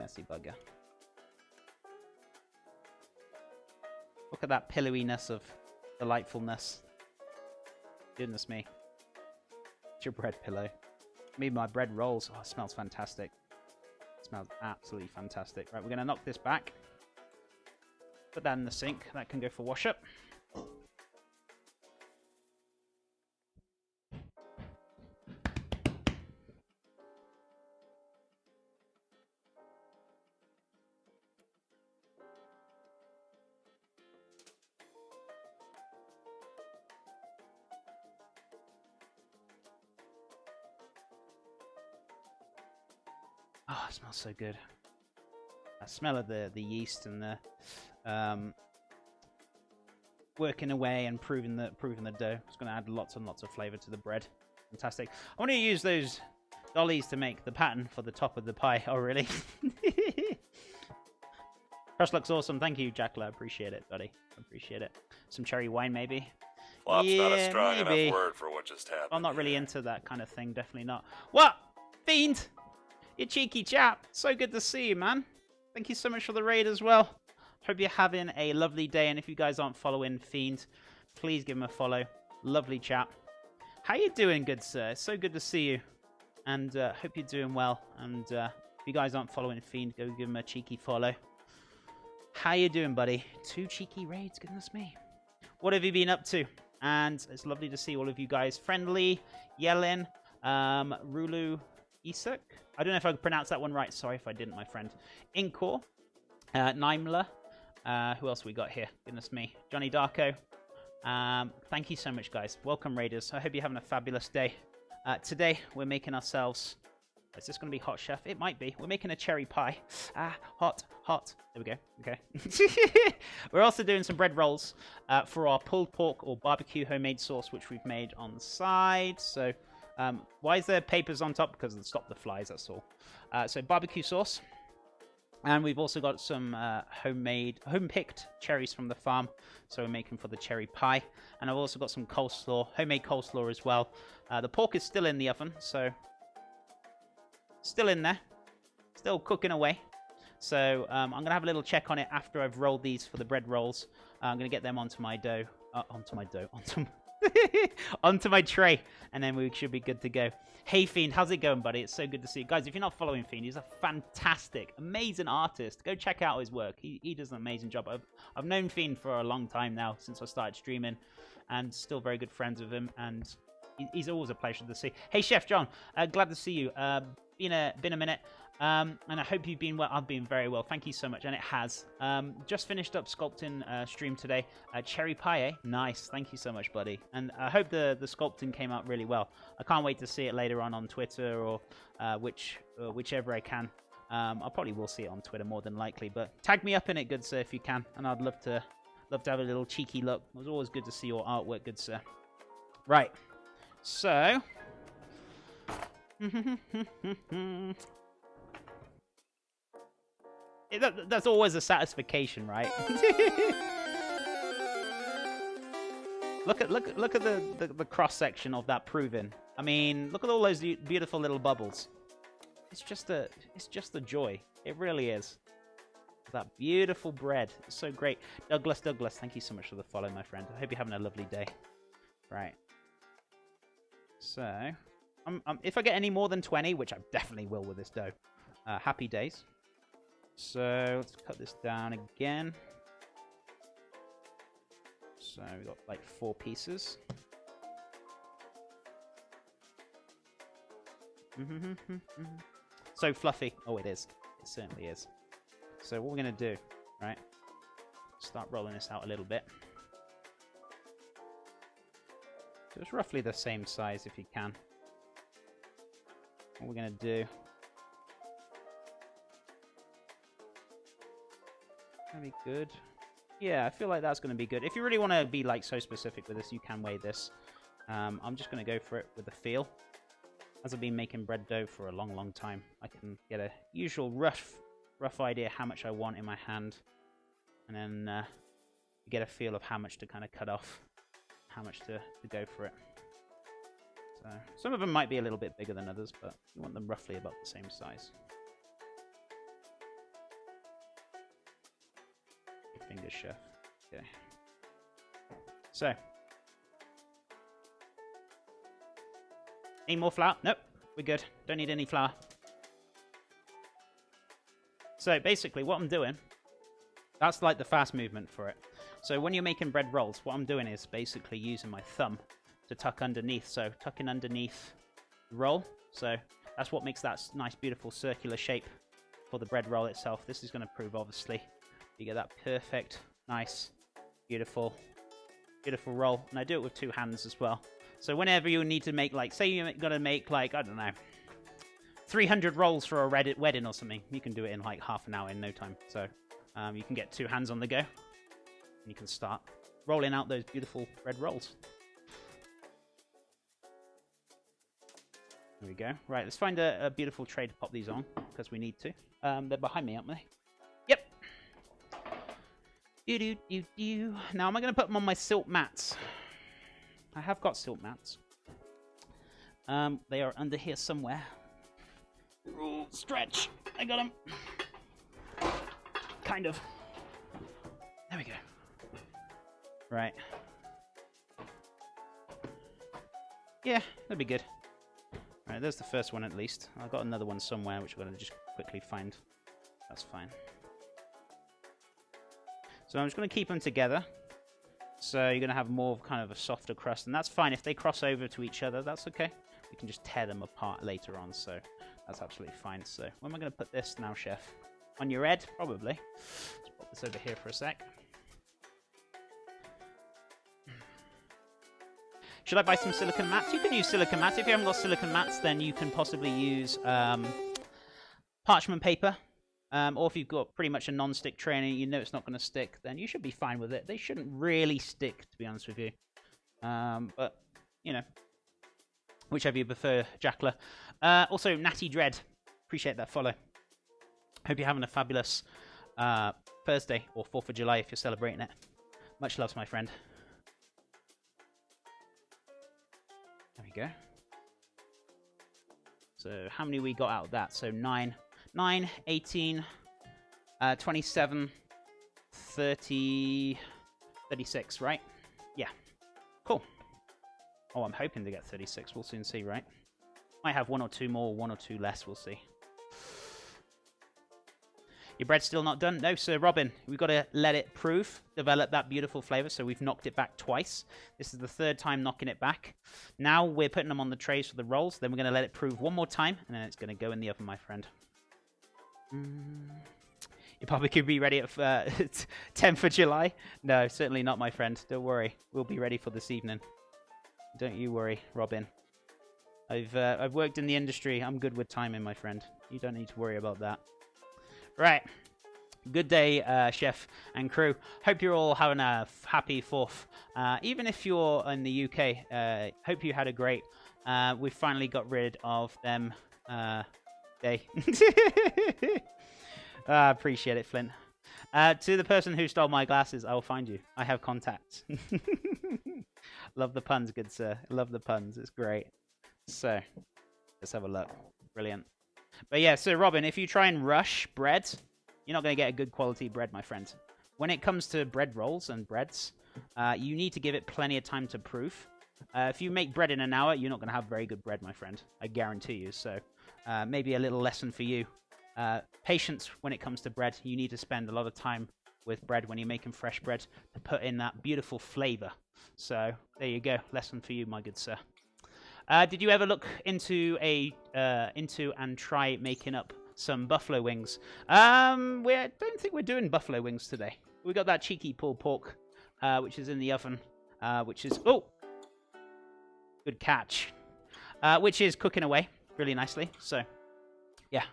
messy bugger. Look at that pillowiness of delightfulness. Goodness me. It's your bread pillow. Maybe my bread rolls. Oh, it smells fantastic. It smells absolutely fantastic. Right, we're going to knock this back. Put that in the sink. That can go for wash up. Oh, it smells so good. I smell of the yeast and the working away and proving the dough. It's going to add lots and lots of flavor to the bread. Fantastic. I want to use those dollies to make the pattern for the top of the pie. Oh, really? Crust looks awesome. Thank you, Jackla. I appreciate it, buddy. I appreciate it. Some cherry wine, maybe. Flop's yeah, not a strong maybe. enough word for what just happened. I'm not really into that kind of thing. Definitely not. What? Fiend? You cheeky chap. So good to see you, man. Thank you so much for the raid as well. Hope you're having a lovely day. And if you guys aren't following Fiend, please give him a follow. Lovely chap. How you doing, good sir? It's so good to see you. And hope you're doing well. And if you guys aren't following Fiend, go give him a cheeky follow. How you doing, buddy? 2 cheeky raids, goodness me. What have you been up to? And it's lovely to see all of you guys. Friendly, Yellen, Rulu, Isak. I don't know if I pronounced that one right. Sorry if I didn't, my friend. Inkor, Naimla. Who else we got here? Goodness me. Johnny Darko. Thank you so much, guys. Welcome, Raiders. I hope you're having a fabulous day. Today, we're making ourselves... Is this going to be hot, chef? It might be. We're making a cherry pie. Hot. There we go. Okay. We're also doing some bread rolls for our pulled pork or barbecue homemade sauce, which we've made on the side. So... why is there papers on top? Because to stop the flies, that's all. So barbecue sauce. And we've also got some home-picked cherries from the farm. So we're making for the cherry pie. And I've also got some coleslaw, homemade coleslaw as well. The pork is still in the oven, so still in there. Still cooking away. So I'm going to have a little check on it after I've rolled these for the bread rolls. I'm going to get them onto my dough. Onto my tray, and then we should be good to go. Hey Fiend, how's it going, buddy? It's so good to see you guys. If you're not following Fiend, he's a fantastic, amazing artist. Go check out his work. He does an amazing job. I've known Fiend for a long time now, since I started streaming, and still very good friends with him, and he's always a pleasure to see. Hey Chef John, glad to see you. Been a minute. And I hope you've been well. I've been very well. Thank you so much. And it has. Just finished up sculpting stream today. Cherry pie, eh? Nice. Thank you so much, buddy. And I hope the sculpting came out really well. I can't wait to see it later on Twitter or whichever I can. I probably will see it on Twitter more than likely. But tag me up in it, good sir, if you can. And I'd love to have a little cheeky look. It was always good to see your artwork, good sir. Right. So... That's always a satisfaction, right? look at the cross section of that proving. I mean, look at all those beautiful little bubbles. It's just a joy. It really is. That beautiful bread. It's so great. Douglas, thank you so much for the follow, my friend. I hope you're having a lovely day. Right. So, if I get any more than 20, which I definitely will with this dough, happy days. So let's cut this down again. So we've got like 4 pieces. So fluffy. Oh, it is. It certainly is. So what we're going to do, right? Start rolling this out a little bit. So it's roughly the same size if you can. What we're going to do... Gonna be good. Yeah, I feel like that's going to be good. If you really want to be like so specific with this, you can weigh this. I'm just going to go for it with the feel. As I've been making bread dough for a long time, I can get a usual rough idea how much I want in my hand, and then get a feel of how much to kind of cut off, how much to go for it. So some of them might be a little bit bigger than others, but you want them roughly about the same size. fingers, chef. Okay. So. Need more flour? Nope. We're good. Don't need any flour. So basically what I'm doing, that's like the fast movement for it. So when you're making bread rolls, what I'm doing is basically using my thumb to tuck underneath. So tucking underneath the roll. So that's what makes that nice, beautiful circular shape for the bread roll itself. This is going to prove, obviously, you get that perfect, nice, beautiful roll. And I do it with 2 hands as well. So whenever you need to make, like, say you're going to make, like, I don't know, 300 rolls for a wedding or something, you can do it in like half an hour in no time. So you can get 2 hands on the go, and you can start rolling out those beautiful bread rolls. There we go. Right, let's find a beautiful tray to pop these on, because we need to. They're behind me, aren't they? Yep. Now, am I going to put them on my silk mats? I have got silk mats. They are under here somewhere. Ooh, stretch. I got them. Kind of. There we go. Right. Yeah, that'd be good. Right, there's the first one at least. I've got another one somewhere, which I'm going to just quickly find. That's fine. So I'm just going to keep them together. So you're going to have more of kind of a softer crust. And that's fine. If they cross over to each other, that's okay. We can just tear them apart later on. So that's absolutely fine. So where am I going to put this now, chef? On your head? Probably. Let's pop this over here for a sec. Should I buy some silicone mats? You can use silicone mats. If you haven't got silicone mats, then you can possibly use parchment paper. Or if you've got pretty much a non-stick tray and you know it's not going to stick, then you should be fine with it. They shouldn't really stick, to be honest with you. But, you know, whichever you prefer, Jackler. Also, Natty Dread. Appreciate that follow. Hope you're having a fabulous Thursday or 4th of July if you're celebrating it. Much love, my friend. There we go. So how many we got out of that? So 9, 18, 27, 30, 36, right? Yeah. Cool. Oh, I'm hoping to get 36. We'll soon see, right? Might have 1 or 2 more, 1 or 2 less. We'll see. Your bread's still not done? No, Sir Robin. We've got to let it prove, develop that beautiful flavour. So we've knocked it back twice. This is the 3rd time knocking it back. Now we're putting them on the trays for the rolls. Then we're going to let it prove 1 more time. And then it's going to go in the oven, my friend. Your barbecue be ready at 10th of July? No, certainly not, my friend. Don't worry. We'll be ready for this evening. Don't you worry, Robin. I've worked in the industry. I'm good with timing, my friend. You don't need to worry about that. Right. Good day, chef and crew. Hope you're all having a happy 4th. Even if you're in the UK, hope you had a great. We finally got rid of them day. Appreciate it, Flint. To the person who stole my glasses, I will find you. I have contacts. Love the puns, good sir. Love the puns. It's great. So, let's have a look. Brilliant. But yeah, so Robin, if you try and rush bread, you're not going to get a good quality bread, my friend. When it comes to bread rolls and breads, you need to give it plenty of time to proof. If you make bread in an hour, you're not going to have very good bread, my friend. I guarantee you. So maybe a little lesson for you. Patience when it comes to bread. You need to spend a lot of time with bread when you're making fresh bread to put in that beautiful flavor. So there you go. Lesson for you, my good sir. Did you ever look into and try making up some buffalo wings? I don't think we're doing buffalo wings today. We got that cheeky pulled pork, which is in the oven, which is good catch, which is cooking away really nicely. So, yeah.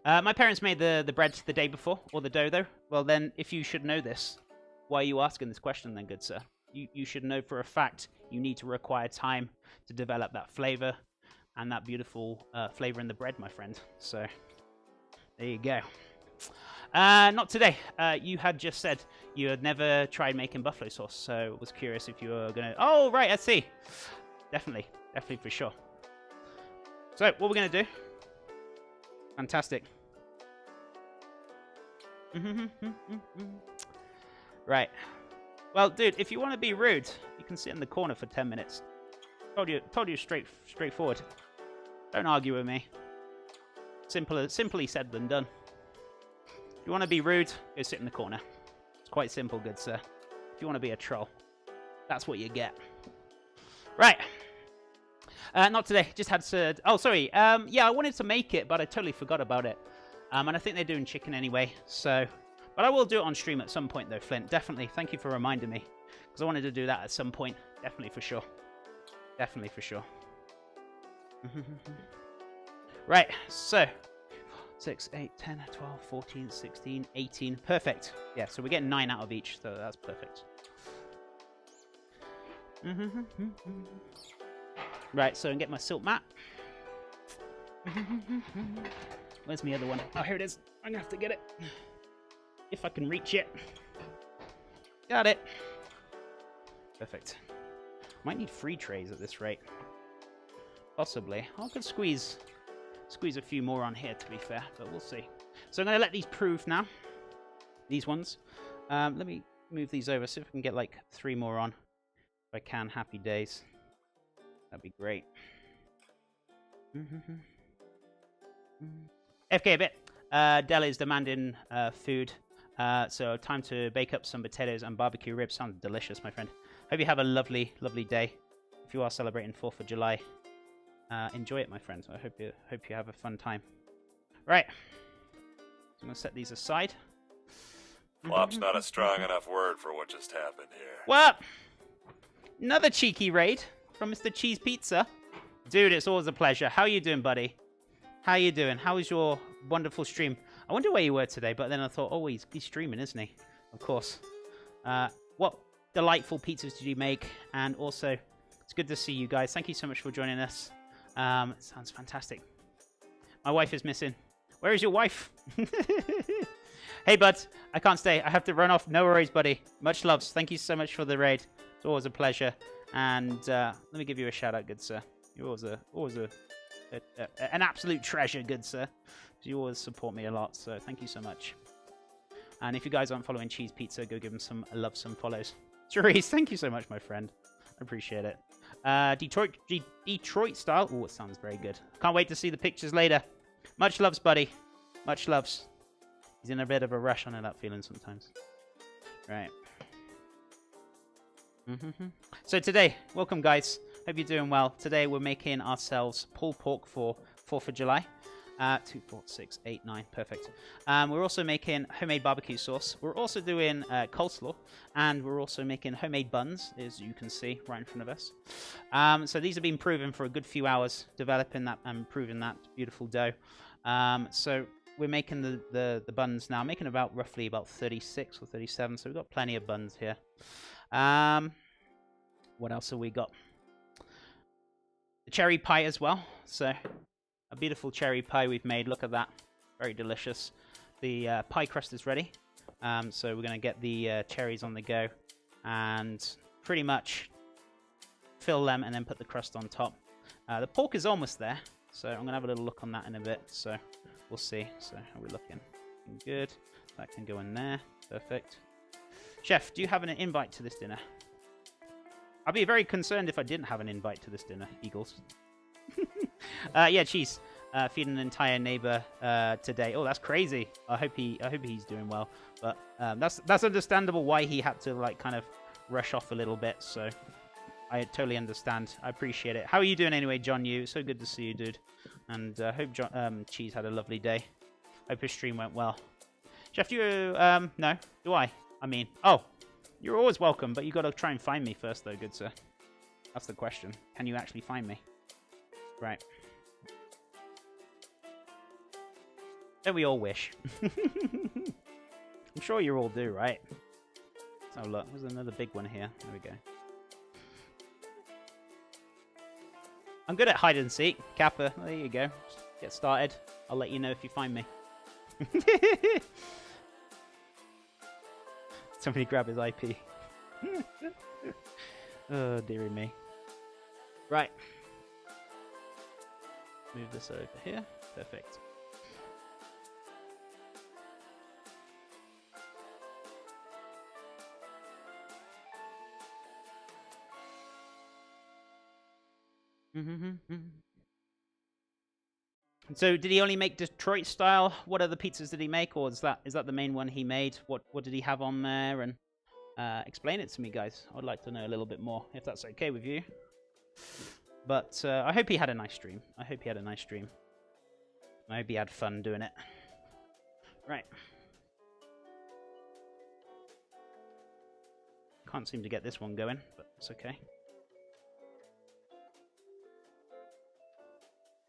My parents made the bread the day before, or the dough though. Well, then, if you should know this, why are you asking this question then, good sir? You should know for a fact you need to require time to develop that flavor and that beautiful flavor in the bread, my friend. So, there you go. Not today. You had just said you had never tried making buffalo sauce, so I was curious if you were going to... Oh, right, I see. Definitely for sure. So, what we're going to do... Fantastic. Right. Well, dude, if you want to be rude, you can sit in the corner for 10 minutes. Told you straightforward. Don't argue with me. Simply said than done. If you want to be rude, go sit in the corner. It's quite simple, good sir. If you want to be a troll, that's what you get. Right. Not today. Just had to... Oh, sorry. Yeah, I wanted to make it, but I totally forgot about it. And I think they're doing chicken anyway, so... But I will do it on stream at some point, though, Flint. Definitely. Thank you for reminding me. Because I wanted to do that at some point. Definitely for sure. Definitely for sure. Right, so... 6, 8, 10, 12, 14, 16, 18. Perfect. Yeah, so we're getting 9 out of each, so that's perfect. Right, so I can get my silk mat. Where's my other one? Oh, here it is. I'm gonna have to get it. If I can reach it. Got it. Perfect. Might need 3 trays at this rate. Possibly. I could squeeze a few more on here, to be fair, but we'll see. So I'm going to let these prove now. These ones. Let me move these over, see if I can get like 3 more on. If I can, happy days. That'd be great. FK a bit. Dell is demanding food. So time to bake up some potatoes and barbecue ribs. Sounds delicious, my friend. Hope you have a lovely, lovely day. If you are celebrating 4th of July, enjoy it, my friends. I hope you have a fun time. Right. So I'm going to set these aside. Flop's not a strong enough word for what just happened here. What? Another cheeky raid from Mr. Cheese Pizza. Dude, it's always a pleasure. How you doing, buddy? How you doing? How was your wonderful stream? I wonder where you were today, but then I thought, oh, he's streaming, isn't he? Of course. What delightful pizzas did you make? And also, it's good to see you guys. Thank you so much for joining us. It sounds fantastic. My wife is missing. Where is your wife? Hey, bud. I can't stay. I have to run off. No worries, buddy. Much loves. Thank you so much for the raid. It's always a pleasure. And let me give you a shout out, good sir. You're always an absolute treasure, good sir. You always support me a lot, so thank you so much. And if you guys aren't following Cheese Pizza, go give him some love, some follows. Cerise, thank you so much, my friend. I appreciate it. Detroit style. Oh, it sounds very good. Can't wait to see the pictures later. Much loves, buddy. Much loves. He's in a bit of a rush, I know that feeling sometimes. Right. So today, welcome guys. Hope you're doing well. Today we're making ourselves pulled pork for 4th of July. 2, 4, 6, 8, 9. Perfect. We're also making homemade barbecue sauce. We're also doing coleslaw. And we're also making homemade buns, as you can see right in front of us. So these have been proven for a good few hours, developing that and proving that beautiful dough. So we're making the buns now. Making roughly about 36 or 37. So we've got plenty of buns here. What else have we got? The cherry pie as well. So a beautiful cherry pie we've made. Look at that. Very delicious. The pie crust is ready. So we're going to get the cherries on the go and pretty much fill them and then put the crust on top. The pork is almost there. So I'm going to have a little look on that in a bit. So we'll see. So how are we looking? Good. That can go in there. Perfect. Chef, do you have an invite to this dinner? I'd be very concerned if I didn't have an invite to this dinner, Eagles. Yeah, Cheese. Feeding an entire neighbor today. Oh, that's crazy. I hope he's doing well. But that's understandable why he had to like kind of rush off a little bit. So I totally understand. I appreciate it. How are you doing anyway, John Yu? So good to see you, dude. And hope Cheese had a lovely day. Hope his stream went well. Jeff, do you no? Do I? I mean, oh, you're always welcome, but you got to try and find me first, though, good sir. That's the question. Can you actually find me? Right. Don't we all wish? I'm sure you all do, right? Oh, look. There's another big one here. There we go. I'm good at hide and seek. Kappa, there you go. Just get started. I'll let you know if you find me. Somebody grab his IP. Oh, dearie me. Right. Move this over here. Perfect. So, did he only make Detroit style? What other pizzas did he make, or is that the main one he made? What did he have on there? And explain it to me, guys. I'd like to know a little bit more, if that's okay with you. But I hope he had a nice stream. I hope he had fun doing it. Right. Can't seem to get this one going, but it's okay.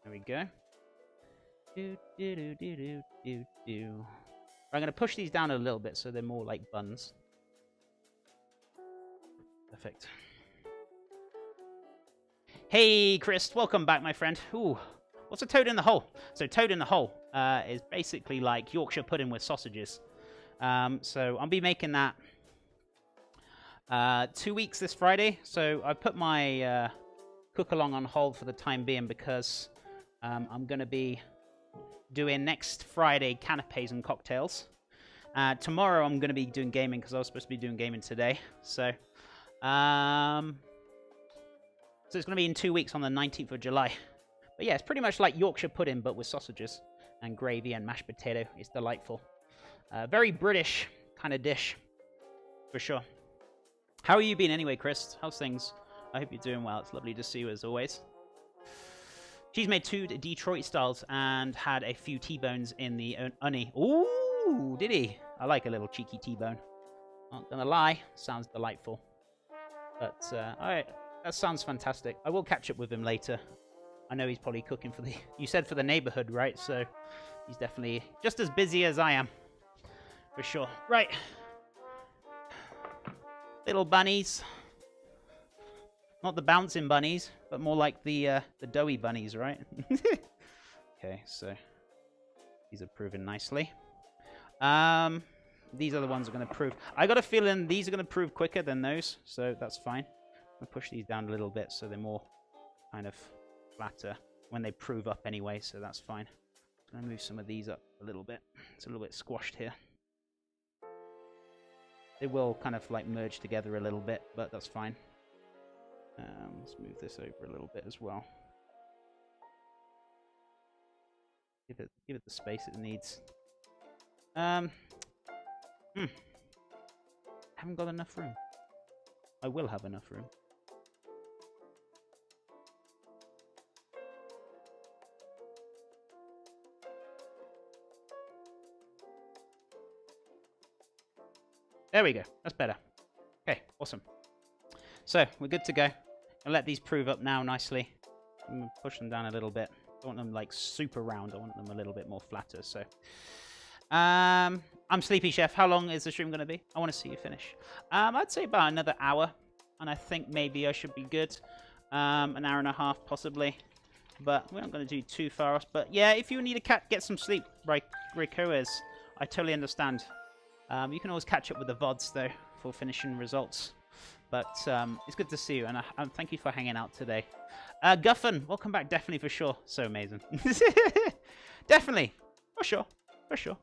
There we go. I'm going to push these down a little bit so they're more like buns. Perfect. Hey, Chris. Welcome back, my friend. Ooh, what's a toad in the hole? So toad in the hole is basically like Yorkshire pudding with sausages. So I'll be making that 2 weeks this Friday. So I put my cook-along on hold for the time being because I'm going to be doing next Friday canapes and cocktails. Tomorrow I'm going to be doing gaming because I was supposed to be doing gaming today. So it's going to be in 2 weeks on the 19th of July. But yeah, it's pretty much like Yorkshire pudding, but with sausages and gravy and mashed potato. It's delightful. Very British kind of dish, for sure. How are you been anyway, Chris? How's things? I hope you're doing well. It's lovely to see you as always. She's made 2 Detroit styles and had a few T-bones in the uni. Ooh, did he? I like a little cheeky T-bone. Not gonna lie, sounds delightful. But, alright, that sounds fantastic. I will catch up with him later. I know he's probably cooking for the... You said for the neighborhood, right? So, he's definitely just as busy as I am. For sure. Right. Little bunnies. Not the bouncing bunnies, but more like the doughy bunnies, right? Okay, so these are proving nicely. These are the ones that are going to prove. I got a feeling these are going to prove quicker than those, so that's fine. I'm going to push these down a little bit so they're more kind of flatter when they prove up anyway, so that's fine. I'm going to move some of these up a little bit. It's a little bit squashed here. They will kind of like merge together a little bit, but that's fine. Let's move this over a little bit as well. Give it the space it needs. Haven't got enough room. I will have enough room. There we go. That's better. Okay, awesome. So, we're good to go. I'll let these prove up now nicely. I'm going to push them down a little bit. I don't want them like super round. I want them a little bit more flatter. So, I'm Sleepy Chef. How long is the stream going to be? I want to see you finish. I'd say about another hour. And I think maybe I should be good. An hour and a half, possibly. But we're not going to do too far off. But yeah, if you need to get some sleep, Rikoes, I totally understand. You can always catch up with the VODs, though, for finishing results. But it's good to see you, and thank you for hanging out today. Guffin, welcome back, definitely, for sure. So amazing. Definitely. For sure. For sure.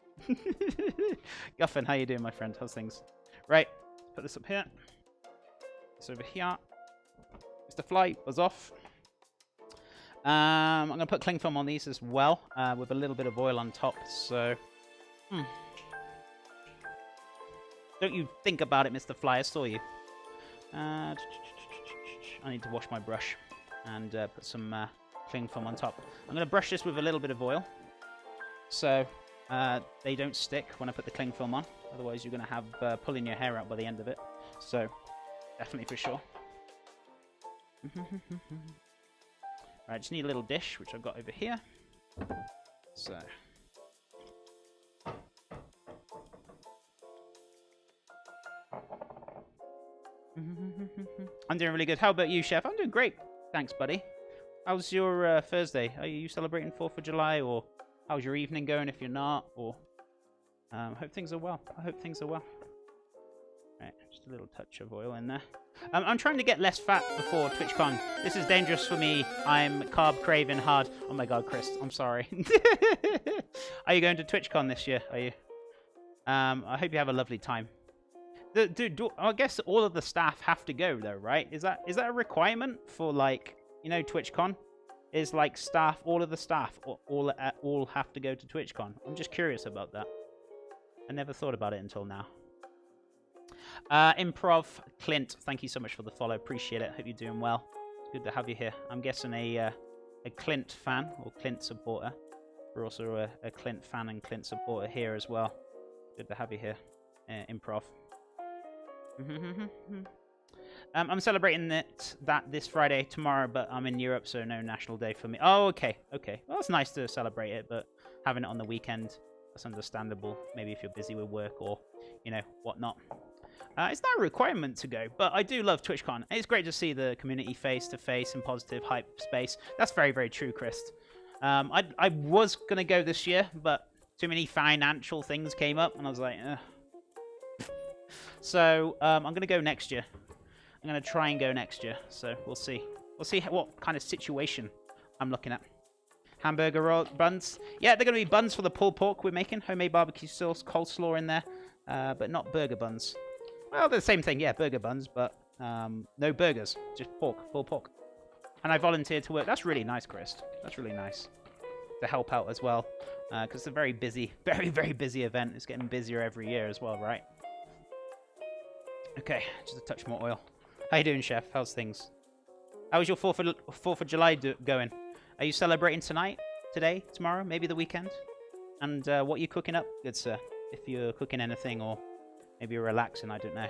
Guffin, how you doing, my friend? How's things? Right, put this up here. This over here. Mr. Fly was off. I'm going to put cling film on these as well, with a little bit of oil on top, so... Don't you think about it, Mr. Fly, I saw you. I need to wash my brush and put some cling film on top. I'm going to brush this with a little bit of oil so they don't stick when I put the cling film on. Otherwise, you're going to have pulling your hair out by the end of it. So, definitely for sure. Right, just need a little dish, which I've got over here. So... I'm doing really good. How about you, Chef? I'm doing great. Thanks, buddy. How's your Thursday? Are you celebrating 4th of July, or how's your evening going if you're not? Or hope things are well. I hope things are well. Right, just a little touch of oil in there. I'm trying to get less fat before TwitchCon. This is dangerous for me. I'm carb craving hard. Oh my god, Chris, I'm sorry. Are you going to TwitchCon this year? Are you? I hope you have a lovely time. Dude, I guess all of the staff have to go though, right? Is that a requirement for like You know, TwitchCon is like staff, all of the staff, all have to go to TwitchCon. I'm just curious about that. I never thought about it until now. Improv Clint, thank you so much for the follow. Appreciate it. Hope you're doing well. It's good to have you here. I'm guessing a Clint fan or Clint supporter. We're also a Clint fan and Clint supporter here as well. Good to have you here. Improv. I'm celebrating that this Friday tomorrow, but I'm in Europe, so no national day for me. Oh, okay, okay. Well, it's nice to celebrate it, but having it on the weekend, that's understandable. Maybe if you're busy with work or, you know, whatnot. It's not a requirement to go, but I do love TwitchCon. It's great to see the community face-to-face in positive hype space. That's very, very true, Chris. I was going to go this year, but too many financial things came up, and I was like, ugh. So, I'm going to go next year. I'm going to try and go next year, so we'll see. We'll see what kind of situation I'm looking at. Hamburger buns. Yeah, they're going to be buns for the pulled pork we're making. Homemade barbecue sauce, coleslaw in there, but not burger buns. Well, they're the same thing, yeah, burger buns, but no burgers, just pork, pulled pork. And I volunteered to work. That's really nice, Chris. That's really nice to help out as well, because it's a very busy, very, very busy event. It's getting busier every year as well, right? Okay, just a touch more oil. How you doing, Chef? How's things? How was your 4th of July going? Are you celebrating tonight, today, tomorrow, maybe the weekend? And what are you cooking up, good sir? If you're cooking anything, or maybe you're relaxing, I don't know.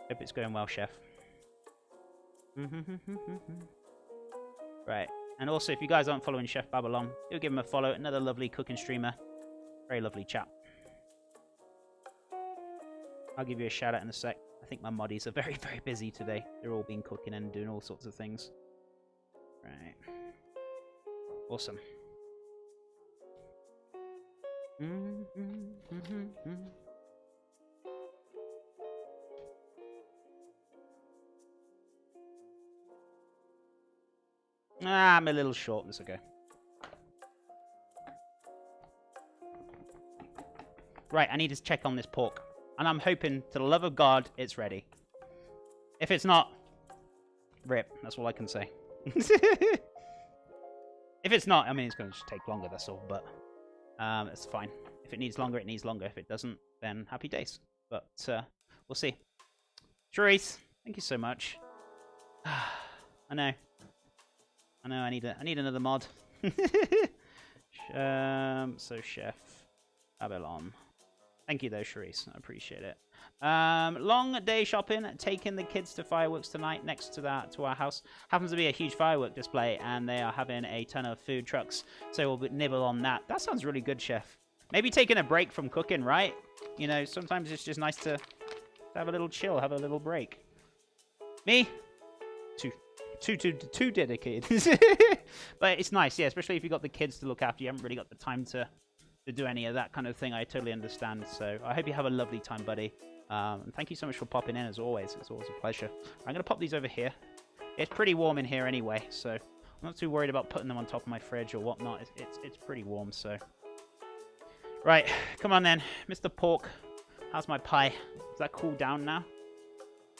Hope it's going well, Chef. Right. And also, if you guys aren't following Chef Babylon, do give him a follow. Another lovely cooking streamer. Very lovely chap. I'll give you a shout out in a sec. I think my moddies are very, very busy today. They're all been cooking and doing all sorts of things. Right. Awesome. I'm a little short. That's okay. Right, I need to check on this pork. And I'm hoping, to the love of God, it's ready. If it's not, rip. That's all I can say. If it's not, I mean, it's going to just take longer, that's all. But it's fine. If it needs longer, it needs longer. If it doesn't, then happy days. But we'll see. Therese, thank you so much. I know. I need another mod. So Chef Babylon. Thank you though, Charisse. I appreciate it. Long day shopping, taking the kids to fireworks tonight next to our house. Happens to be a huge firework display, and they are having a ton of food trucks, so we'll nibble on that. That sounds really good, Chef. Maybe taking a break from cooking, right? You know, sometimes it's just nice to have a little chill, have a little break. Me? Too dedicated. But it's nice, yeah, especially if you've got the kids to look after. You haven't really got the time to do any of that kind of thing. I totally understand. So I hope you have a lovely time, buddy. And thank you so much for popping in, as always. It's always a pleasure. I'm going to pop these over here. It's pretty warm in here anyway, so I'm not too worried about putting them on top of my fridge or whatnot. It's pretty warm, so... Right, come on then. Mr. Pork, how's my pie? Does that cool down now?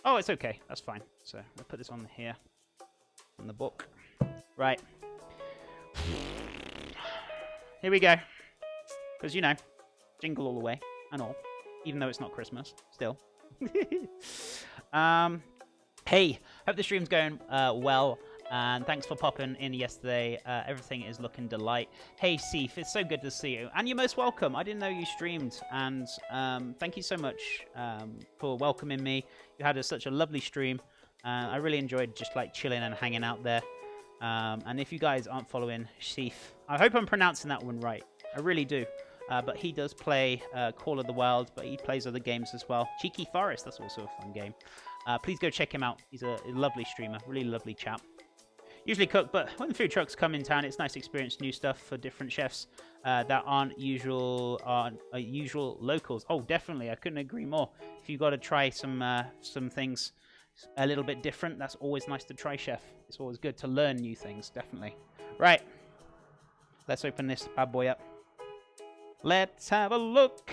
Oh, it's okay. That's fine. So I'll put this on here. On the book. Right. Here we go. Because, you know, jingle all the way and all. Even though it's not Christmas. Still. Hey, hope the stream's going well. And thanks for popping in yesterday. Everything is looking delight. Hey, Seif, it's so good to see you. And you're most welcome. I didn't know you streamed. And thank you so much for welcoming me. You had such a lovely stream. I really enjoyed just like chilling and hanging out there. And if you guys aren't following Seif, I hope I'm pronouncing that one right. I really do. But he does play Call of the Wild, but he plays other games as well. Cheeky Forest, that's also a fun game. Please go check him out. He's a lovely streamer, really lovely chap. Usually cook, but when the food trucks come in town, it's nice to experience new stuff for different chefs that aren't usual locals. Oh, definitely, I couldn't agree more. If you've got to try some things a little bit different, that's always nice to try, Chef. It's always good to learn new things, definitely. Right, let's open this bad boy up. Let's have a look.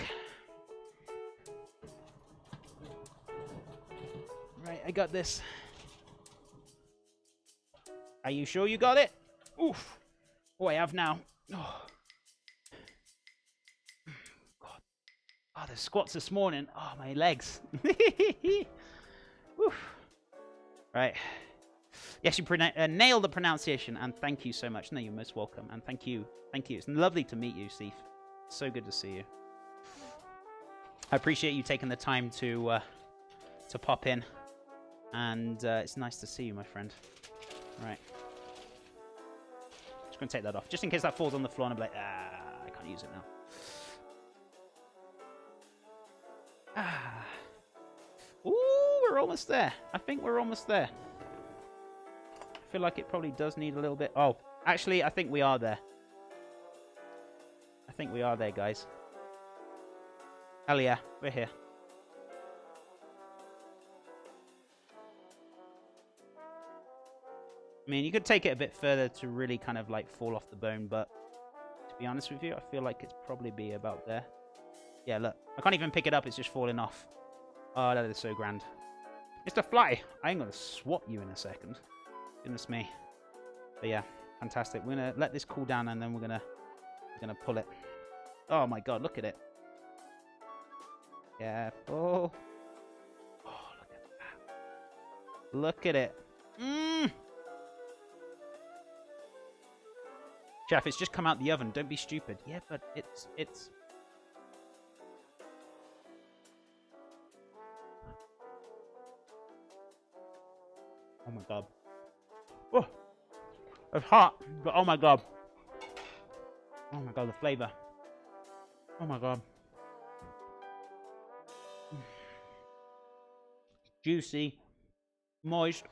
Right, I got this. Are you sure you got it? Oof. Oh, I have now. Oh. God. Oh, the squats this morning. Oh, my legs. Oof. Right. Yes, you nailed the pronunciation, and thank you so much. No, you're most welcome, and thank you. Thank you. It's lovely to meet you, Steve. So good to see you. I appreciate you taking the time to pop in, and it's nice to see you, my friend. Right. Just going to take that off, just in case that falls on the floor and I'm like, I can't use it now. Ooh, we're almost there. I think we're almost there. I feel like it probably does need a little bit. Oh, actually, I think we are there. I think we are there, guys. Hell yeah, we're here. I mean, you could take it a bit further to really kind of like fall off the bone, but to be honest with you, I feel like it's probably be about there. Yeah, look. I can't even pick it up. It's just falling off. Oh, that is so grand. Mr. Fly, I ain't going to swap you in a second. Goodness me. But yeah, fantastic. We're going to let this cool down, and then we're going to pull it. Oh, my God. Look at it. Careful. Oh, look at that. Look at it. Chef, it's just come out the oven. Don't be stupid. Yeah, but it's... Oh my God. Oh, it's hot, but oh my God. Oh my God, the flavor. Oh my God. Juicy, moist.